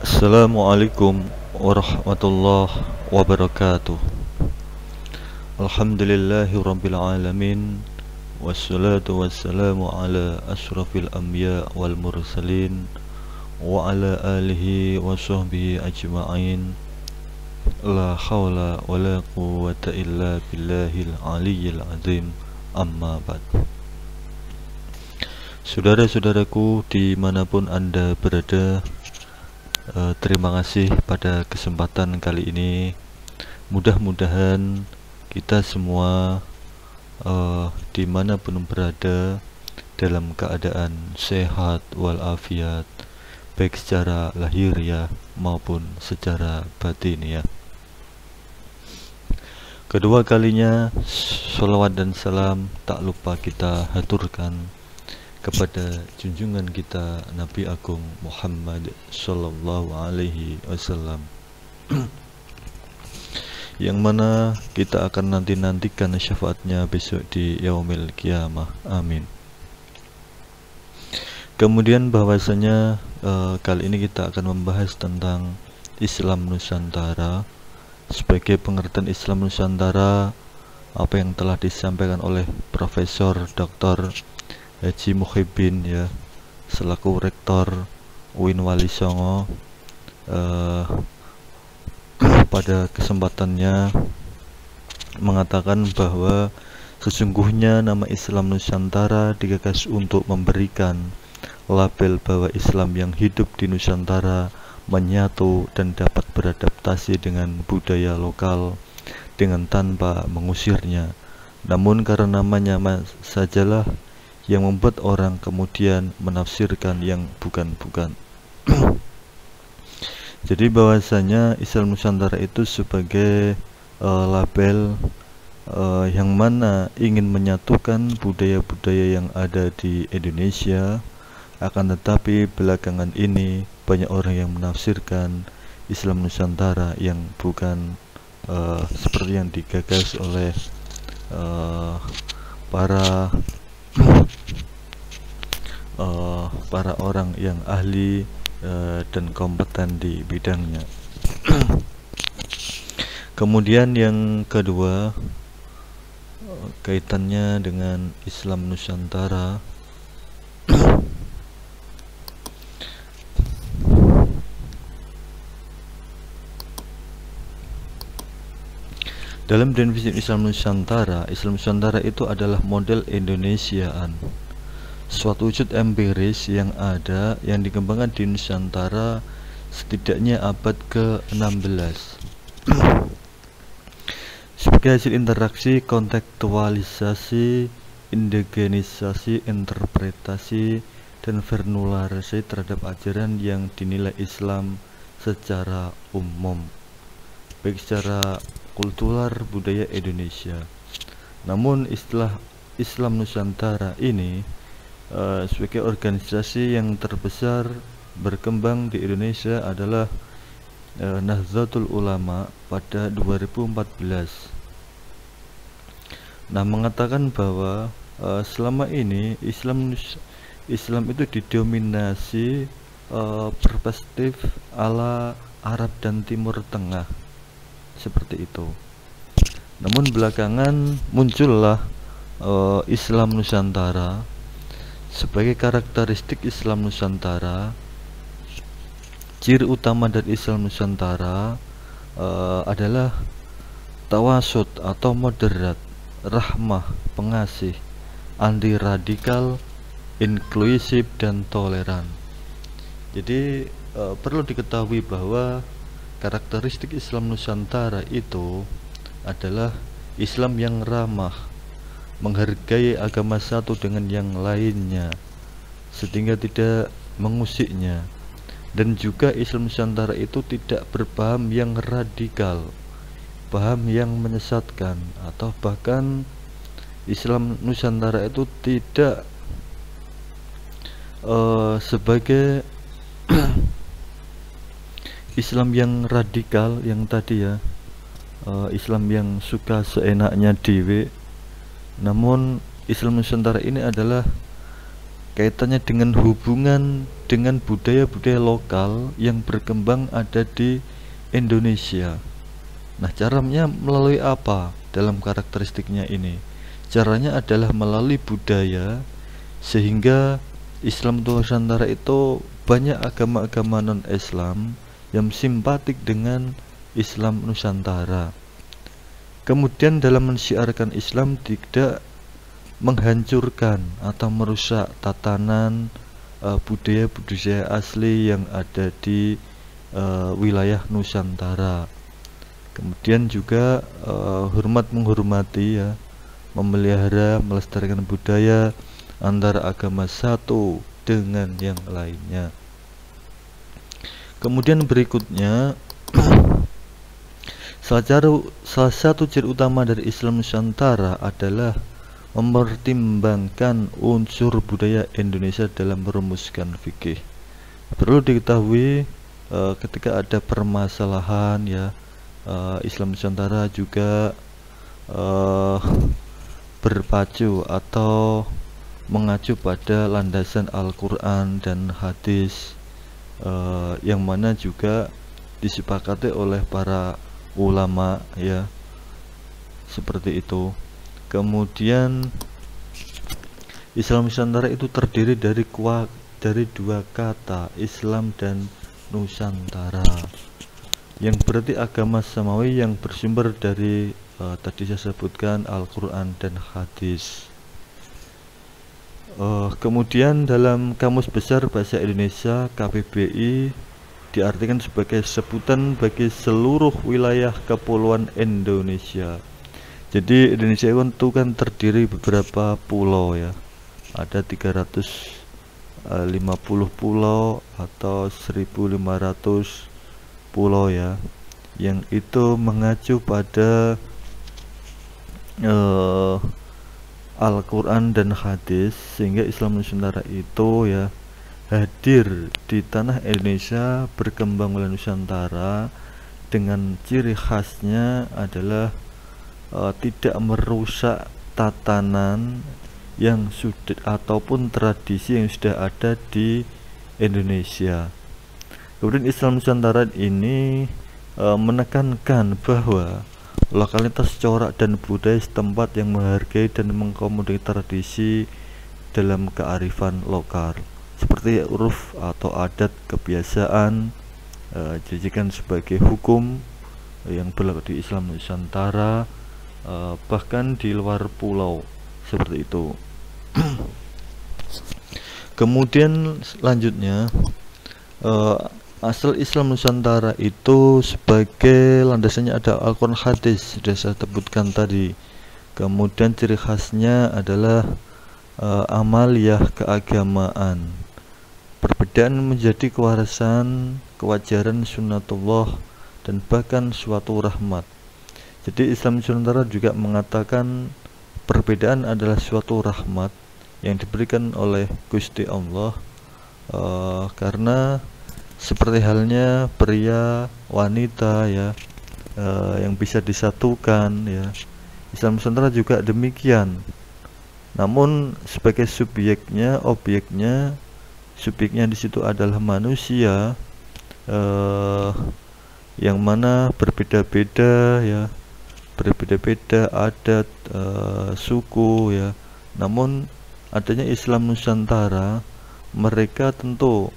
Assalamualaikum warahmatullahi wabarakatuh. Alhamdulillahi rabbil alamin. Wassalatu wassalamu ala ashrafil anbiya wal mursalin wa ala alihi wa sahbihi ajma'in. La hawla wa la quwwata illa billahil aliyyil azim. Amma ba'd. Saudara-saudaraku dimanapun anda berada, terima kasih pada kesempatan kali ini. Mudah-mudahan kita semua dimanapun berada dalam keadaan sehat walafiat, baik secara lahiriah maupun secara batiniah. Kedua kalinya, sholawat dan salam tak lupa kita haturkan kepada junjungan kita Nabi Agung Muhammad Sallallahu Alaihi Wasallam, yang mana kita akan nantikan syafaatnya besok di yaumil qiyamah. Amin. Kemudian bahwasanya kali ini kita akan membahas tentang Islam Nusantara. Sebagai pengertian Islam Nusantara, apa yang telah disampaikan oleh Profesor Dr. Haji Muhyiddin ya, selaku Rektor UIN Wali Songo, pada kesempatannya mengatakan bahwa sesungguhnya nama Islam Nusantara digagas untuk memberikan label bahwa Islam yang hidup di Nusantara menyatu dan dapat beradaptasi dengan budaya lokal dengan tanpa mengusirnya. Namun karena namanya sajalah yang membuat orang kemudian menafsirkan yang bukan-bukan. Jadi bahwasanya Islam Nusantara itu sebagai label yang mana ingin menyatukan budaya-budaya yang ada di Indonesia. Akan tetapi belakangan ini banyak orang yang menafsirkan Islam Nusantara yang bukan seperti yang digagas oleh para orang yang ahli dan kompeten di bidangnya. Kemudian yang kedua, kaitannya dengan Islam Nusantara. Dalam definisi Islam Nusantara itu adalah model Indonesiaan, suatu wujud empiris yang ada yang dikembangkan di Nusantara setidaknya abad ke-16 sebagai hasil interaksi, kontekstualisasi, indigenisasi, interpretasi, dan vernakularasi terhadap ajaran yang dinilai Islam secara umum, baik secara kultural budaya Indonesia. Namun istilah Islam Nusantara ini sebagai organisasi yang terbesar berkembang di Indonesia adalah Nahdlatul Ulama pada 2014. Mengatakan bahwa selama ini Islam itu didominasi perspektif ala Arab dan Timur Tengah, seperti itu. Namun belakangan muncullah Islam Nusantara. Sebagai karakteristik Islam Nusantara, ciri utama dari Islam Nusantara adalah tawasud atau moderat, rahmah, pengasih, anti radikal, inklusif, dan toleran. Jadi perlu diketahui bahwa karakteristik Islam Nusantara itu adalah Islam yang ramah, menghargai agama satu dengan yang lainnya sehingga tidak mengusiknya, dan juga Islam Nusantara itu tidak berpaham yang radikal, paham yang menyesatkan, atau bahkan Islam Nusantara itu tidak sebagai Islam yang radikal yang tadi ya, Islam yang suka seenaknya dewe. Namun Islam Nusantara ini adalah kaitannya dengan hubungan dengan budaya-budaya lokal yang berkembang ada di Indonesia. Nah, caranya melalui apa dalam karakteristiknya ini? Caranya adalah melalui budaya, sehingga Islam Nusantara itu banyak agama-agama non-Islam yang simpatik dengan Islam Nusantara. Kemudian dalam mensyiarkan Islam tidak menghancurkan atau merusak tatanan budaya-budaya asli yang ada di wilayah Nusantara. Kemudian juga hormat menghormati, ya, memelihara, melestarikan budaya antara agama satu dengan yang lainnya. Kemudian berikutnya salah satu ciri utama dari Islam Nusantara adalah mempertimbangkan unsur budaya Indonesia dalam merumuskan fikih. Perlu diketahui ketika ada permasalahan, ya, Islam Nusantara juga berpacu atau mengacu pada landasan Al-Quran dan hadis, yang mana juga disepakati oleh para ulama, ya, seperti itu. Kemudian Islam Nusantara itu terdiri dari dua kata, Islam dan Nusantara, yang berarti agama samawi yang bersumber dari tadi saya sebutkan Al-Quran dan hadis. Kemudian dalam Kamus Besar Bahasa Indonesia KBBI diartikan sebagai sebutan bagi seluruh wilayah kepulauan Indonesia. Jadi Indonesia itu kan terdiri beberapa pulau, ya. Ada 350 pulau atau 1500 pulau, ya, yang itu mengacu pada Al-Quran dan hadis, sehingga Islam Nusantara itu, ya, hadir di tanah Indonesia, berkembang oleh Nusantara dengan ciri khasnya adalah tidak merusak tatanan yang sudah ataupun tradisi yang sudah ada di Indonesia. Kemudian Islam Nusantara ini menekankan bahwa lokalitas corak dan budaya setempat yang menghargai dan mengkomodir tradisi dalam kearifan lokal, seperti uruf atau adat kebiasaan, dijadikan sebagai hukum yang berlaku di Islam Nusantara, bahkan di luar pulau, seperti itu. Kemudian selanjutnya, asal Islam Nusantara itu sebagai landasannya ada Al-Quran hadis, sudah saya sebutkan tadi. Kemudian ciri khasnya adalah amaliyah keagamaan. Perbedaan menjadi kewarasan, kewajaran, sunnatullah, dan bahkan suatu rahmat. Jadi Islam Nusantara juga mengatakan perbedaan adalah suatu rahmat yang diberikan oleh Gusti Allah, karena seperti halnya pria wanita, ya, yang bisa disatukan, ya. Islam Nusantara juga demikian. Namun sebagai subjeknya di situ adalah manusia, yang mana berbeda-beda, ya, berbeda-beda adat, suku, ya. Namun adanya Islam Nusantara, mereka tentu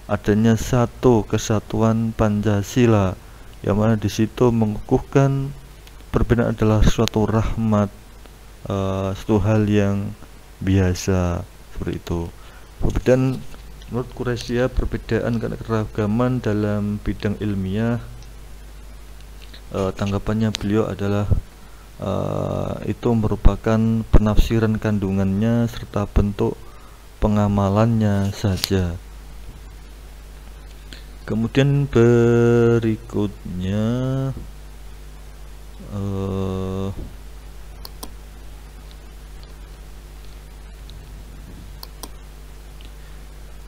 adanya satu kesatuan Pancasila, yang mana di situ mengukuhkan perbedaan adalah suatu rahmat, suatu hal yang biasa, seperti itu. Kemudian menurut Quraisy, perbedaan keragaman dalam bidang ilmiah, tanggapannya beliau adalah itu merupakan penafsiran kandungannya serta bentuk pengamalannya saja. Kemudian berikutnya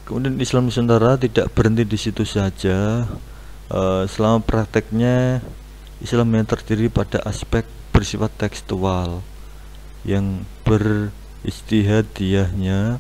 kemudian Islam Nusantara tidak berhenti di situ saja. Selama prakteknya, Islam yang terdiri pada aspek bersifat tekstual yang istihadiyahnya